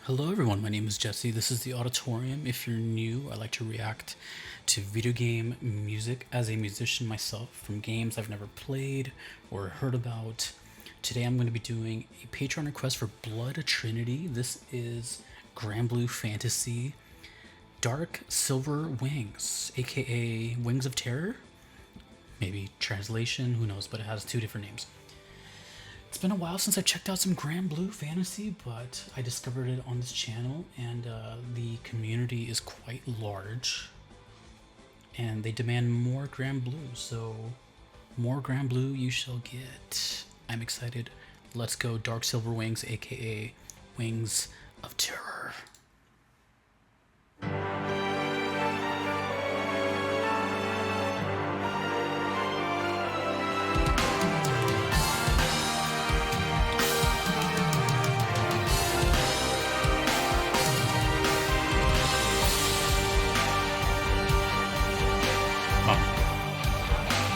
Hello everyone, my name is Jesse. This is the Auditorium. If you're new, I like to react to video game music as a musician myself from games I've never played or heard about. Today I'm going to be doing a Patreon request for Blood Trinity. This is Granblue Fantasy Dark Silver Wings, aka Wings of Terror. Maybe translation, who knows, but it has two different names. It's been a while since I checked out some Granblue Fantasy, but I discovered it on this channel, and the community is quite large, and they demand more Granblue, so more Granblue you shall get. I'm excited. Let's go Dark Silver Wings, aka Wings of Terror.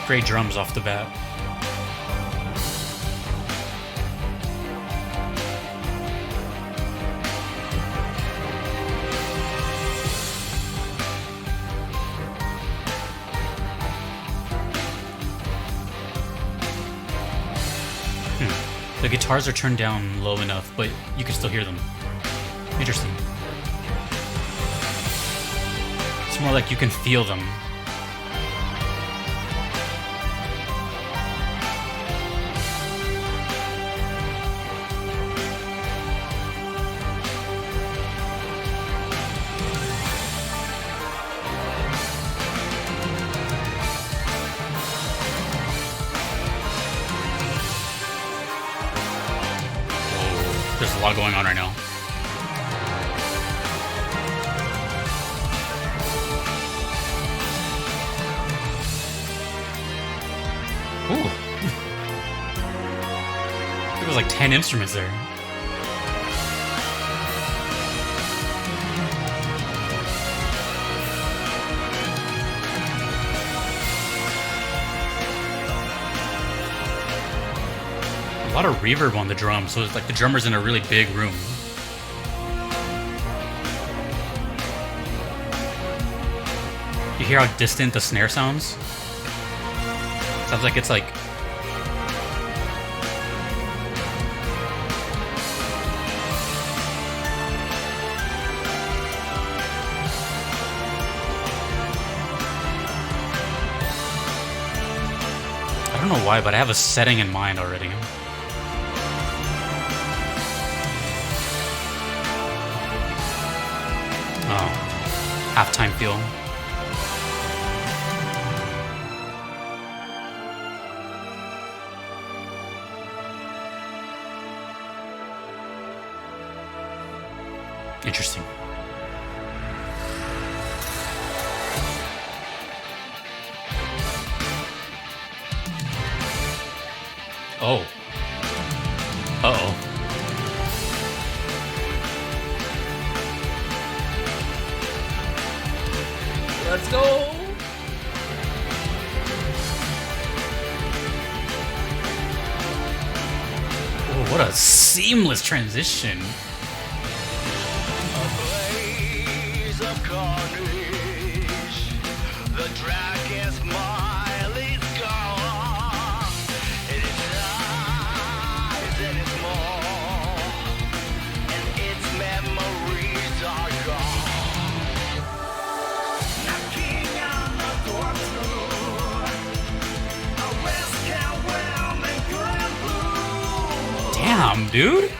Great drums off the bat. The guitars are turned down low enough, but you can still hear them. Interesting. It's more like you can feel them. There's a lot going on right now. Ooh. There was like 10 instruments there. A lot of reverb on the drums, so it's like the drummer's in a really big room. You hear how distant the snare sounds? Sounds like it's like... I don't know why, but I have a setting in mind already. Oh, halftime feel. Interesting. Oh. Uh-oh. Let's go! Oh, what a seamless transition. A blaze of carnage, the dragon's smile is gone. It is eyes and it's more, and its memories are gone. Knocking on the door to a west and Granblue. Damn, dude.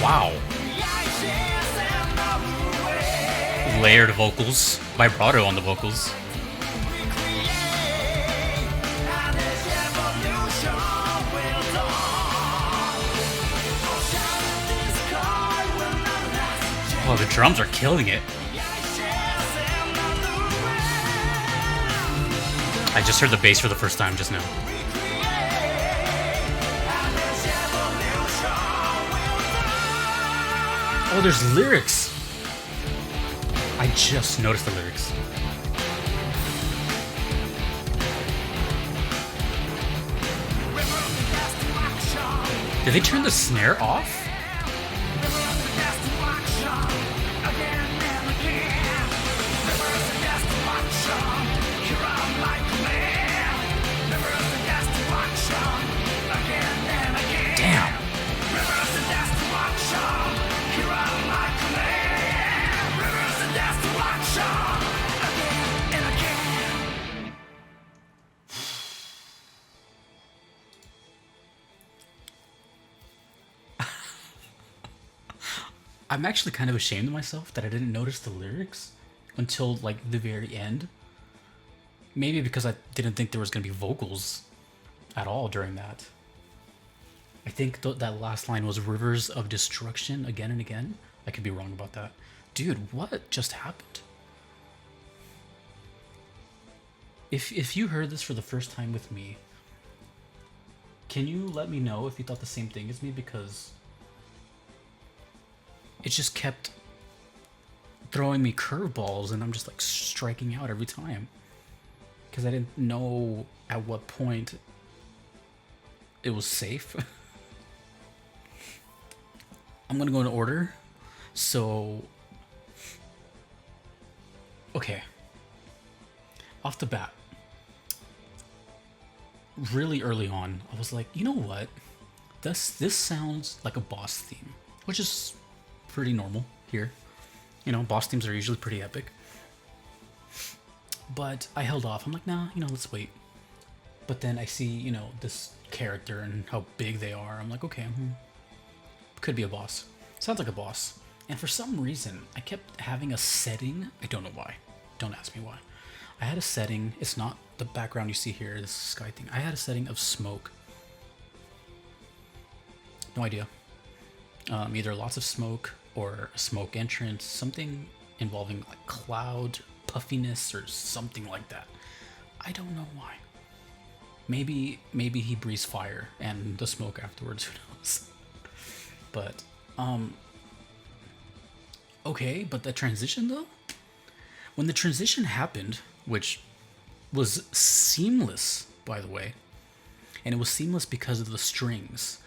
Wow. Layered vocals, vibrato on the vocals. Oh, the drums are killing it. I just heard the bass for the first time just now. Oh, there's lyrics. I just noticed the lyrics. Did they turn the snare off? Damn. I'm actually kind of ashamed of myself that I didn't notice the lyrics until like the very end. Maybe because I didn't think there was going to be vocals at all during that. I think that last line was "Rivers of Destruction" again and again. I could be wrong about that. Dude, what just happened? If you heard this for the first time with me, can you let me know if you thought the same thing as me? Because it just kept throwing me curveballs and I'm just like striking out every time. Because I didn't know at what point it was safe. I'm gonna go in order. So, okay. Off the bat, really early on, I was like, you know what? This sounds like a boss theme, which is pretty normal here. You know, boss themes are usually pretty epic. But I held off. I'm like, nah, let's wait. But then I see, this character and how big they are. I'm like, okay, could be a boss. Sounds like a boss. And for some reason, I kept having a setting. I don't know why. Don't ask me why. I had a setting. It's not the background you see here, this sky thing. I had a setting of smoke. No idea. Either lots of smoke or a smoke entrance, something involving like cloud puffiness or something like that. I don't know why. Maybe he breathes fire and the smoke afterwards, who knows. But okay, but the transition though? When the transition happened, which was seamless, by the way, and it was seamless because of the strings.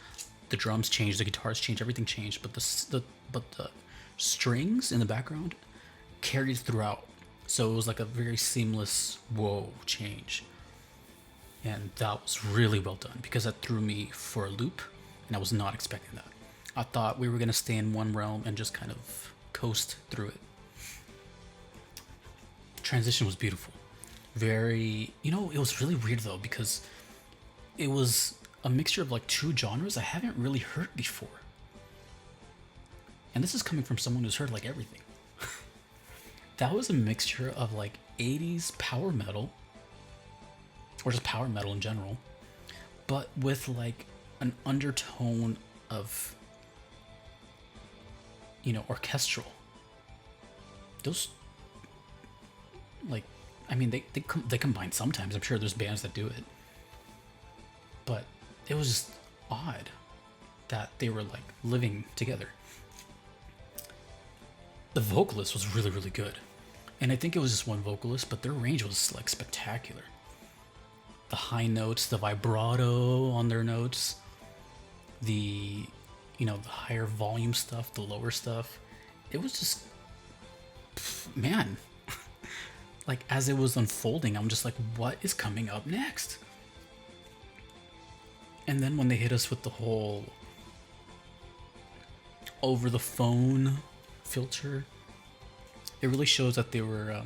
The drums changed, the guitars changed, everything changed, but the strings in the background carried throughout. So it was like a very seamless whoa change. And that was really well done because that threw me for a loop and I was not expecting that. I thought we were going to stay in one realm and just kind of coast through it. Transition was beautiful. Very, it was really weird though because it was a mixture of like two genres I haven't really heard before. And this is coming from someone who's heard like everything. That was a mixture of like 80s power metal, or just power metal in general, but with like an undertone of, orchestral. Those, like, I mean, they combine sometimes. I'm sure there's bands that do it. But it was just odd that they were like living together. The vocalist was really, really good. And I think it was just one vocalist, but their range was like spectacular. The high notes, the vibrato on their notes, the higher volume stuff, the lower stuff. It was just, man, like as it was unfolding, I'm just like, what is coming up next? And then when they hit us with the whole over the phone filter, it really shows that they were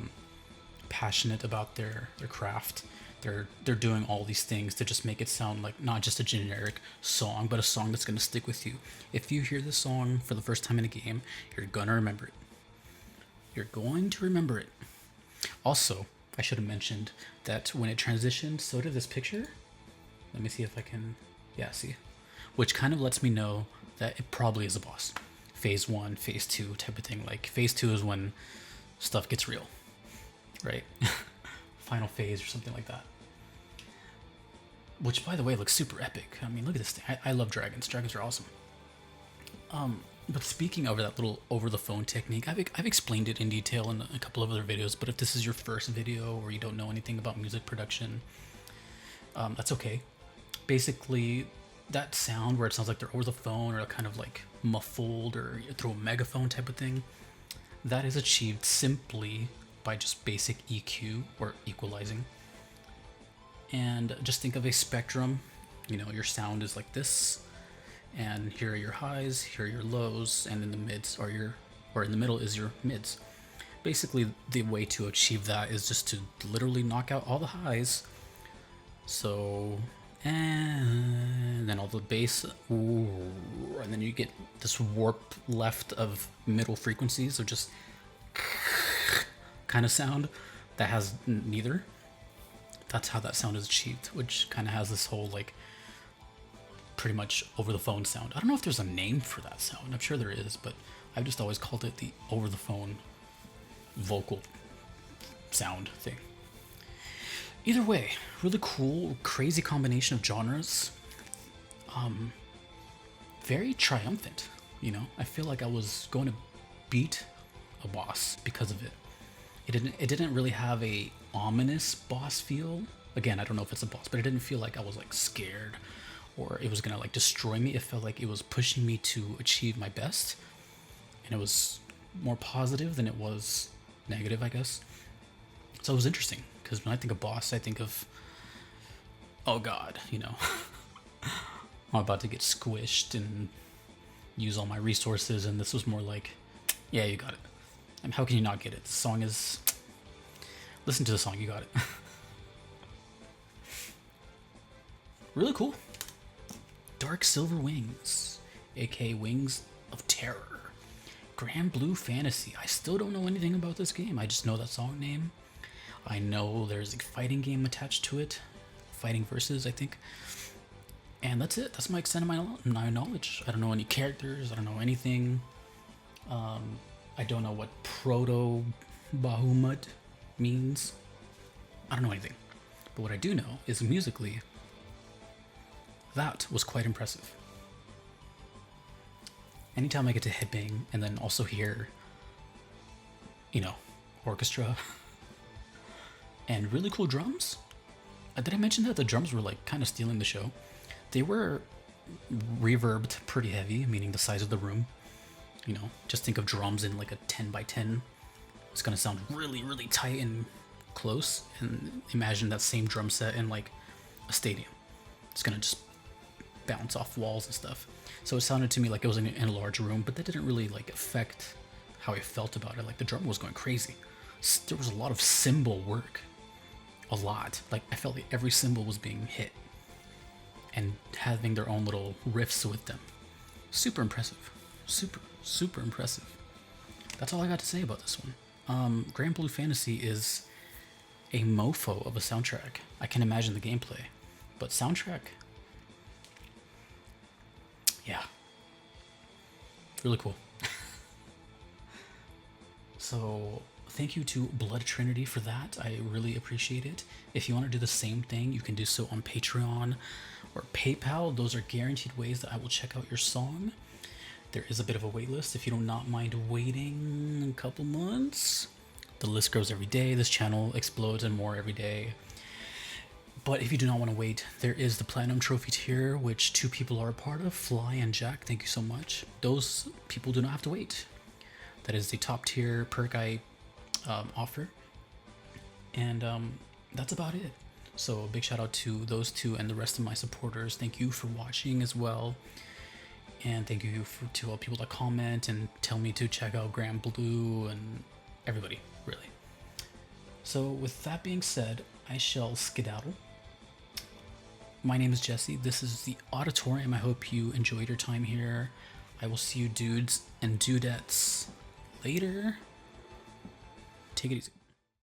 passionate about their craft. They're doing all these things to just make it sound like not just a generic song, but a song that's going to stick with you. If you hear this song for the first time in a game, you're going to remember it. You're going to remember it. Also, I should have mentioned that when it transitioned, so did this picture. Let me see if I can... Yeah, see? Which kind of lets me know that it probably is a boss. phase 1, phase 2 type of thing. Like phase 2 is when stuff gets real, right? Final phase or something like that. Which, by the way, looks super epic. I mean, look at this thing. I love dragons. Dragons are awesome. But speaking of that little over-the-phone technique, I've explained it in detail in a couple of other videos, but if this is your first video or you don't know anything about music production, that's okay. Basically, that sound where it sounds like they're over the phone or kind of like muffled or through a megaphone type of thing, that is achieved simply by just basic EQ or equalizing. And just think of a spectrum. You know, your sound is like this, and here are your highs, here are your lows, and in the mids are your, or in the middle is your mids. Basically, the way to achieve that is just to literally knock out all the highs. So, and then all the bass, and then you get this warp left of middle frequencies, so just kind of sound that has neither. That's how that sound is achieved, which kind of has this whole like pretty much over the phone sound. I don't know if there's a name for that sound. I'm sure there is, but I've just always called it the over the phone vocal sound thing. Either way, really cool, crazy combination of genres. Very triumphant, you know? I feel like I was going to beat a boss because of it. It didn't really have a ominous boss feel. Again, I don't know if it's a boss, but it didn't feel like I was like scared or it was gonna like destroy me. It felt like it was pushing me to achieve my best, and it was more positive than it was negative, I guess. So it was interesting because when I think of boss, I think of, oh god, you know, I'm about to get squished and use all my resources, and this was more like, yeah, you got it. I mean, how can you not get it? The song is, listen to the song, you got it. Really cool. Dark Silver Wings, aka Wings of Terror. Granblue Fantasy. I still don't know anything about this game. I just know that song name. I know there's a fighting game attached to it. Fighting Versus, I think. And that's it. That's my extent of my knowledge. I don't know any characters. I don't know anything. I don't know what Proto Bahamut means. I don't know anything. But what I do know is musically, that was quite impressive. Anytime I get to headbang and then also hear, you know, orchestra and really cool drums. Did I mention that the drums were like kind of stealing the show? They were reverbed pretty heavy, meaning the size of the room. You know, just think of drums in like a 10 by 10. It's gonna sound really, really tight and close. And imagine that same drum set in like a stadium. It's gonna just bounce off walls and stuff. So it sounded to me like it was in a large room, but that didn't really like affect how I felt about it. Like the drum was going crazy. There was a lot of cymbal work. A lot. Like I felt like every cymbal was being hit and having their own little riffs with them. Super impressive. Super impressive. That's all I got to say about this one. Granblue Fantasy is a mofo of a soundtrack. I can imagine the gameplay, but soundtrack, yeah, really cool. So thank you to Blood Trinity for that. I really appreciate it. If you want to do the same thing, you can do so on Patreon or PayPal. Those are guaranteed ways that I will check out your song. There is a bit of a wait list. If you do not mind waiting a couple months, the list grows every day. This channel explodes and more every day. But if you do not want to wait, there is the Platinum Trophy tier, which 2 people are a part of, Fly and Jack. Thank you so much. Those people do not have to wait. That is the top tier perk I offer. And that's about it. So a big shout out to those 2 and the rest of my supporters. Thank you for watching as well. And thank you to all people that comment and tell me to check out Granblue and everybody, really. So with that being said, I shall skedaddle. My name is Jesse. This is the Auditorium. I hope you enjoyed your time here. I will see you dudes and dudettes later. Take it easy.